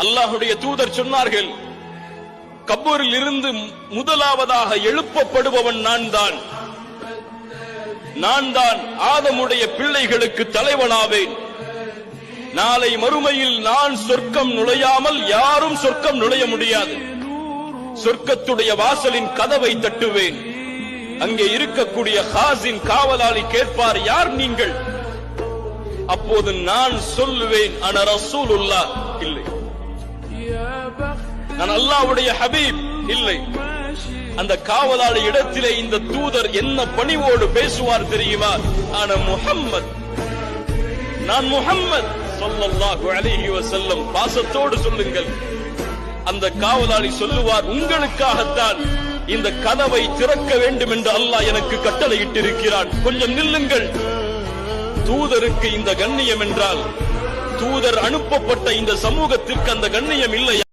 அல்லாஹ்வுடைய தூதர் சொன்னார்கள், கபூரில் இருந்து முதலாவதாக எழுப்பப்படுபவன் நான் தான் ஆதமுடைய பிள்ளைகளுக்கு தலைவனாவேன். நாளை மறுமையில் நான் சொர்க்கம் நுழையாமல் யாரும் சொர்க்கம் நுழைய முடியாது. சொர்க்கத்துடைய வாசலின் கதவை தட்டுவேன். அங்கே இருக்கக்கூடிய ஹாசின் காவலாளி கேட்பார், யார் நீங்கள்? அப்போது நான் சொல்லுவேன், அன ரசூலுல்லாஹ், இல்லை நான் அல்லாஹ்வுடைய ஹபீப், இல்லை. அந்த காவலாளி இடத்திலே இந்த தூதர் என்ன பணிவோடு பேசுவார் தெரியுமா? அன முஹம்மத், நான் முஹம்மத் ஸல்லல்லாஹு அலைஹி வஸல்லம். பாசத்தோடு சொல்லுங்கள். அந்த காவலாளி சொல்லுவார், உங்களுக்காகத்தான் இந்த கதவை திறக்க வேண்டும் என்று அல்லாஹ் எனக்கு கட்டளையிட்டிருக்கிறான். கொஞ்சம் நில்லுங்கள். தூதருக்கு இந்த கண்ணியம் என்றால், தூதர் அனுப்பப்பட்ட இந்த சமூகத்திற்கு அந்த கண்ணியம் இல்லையா?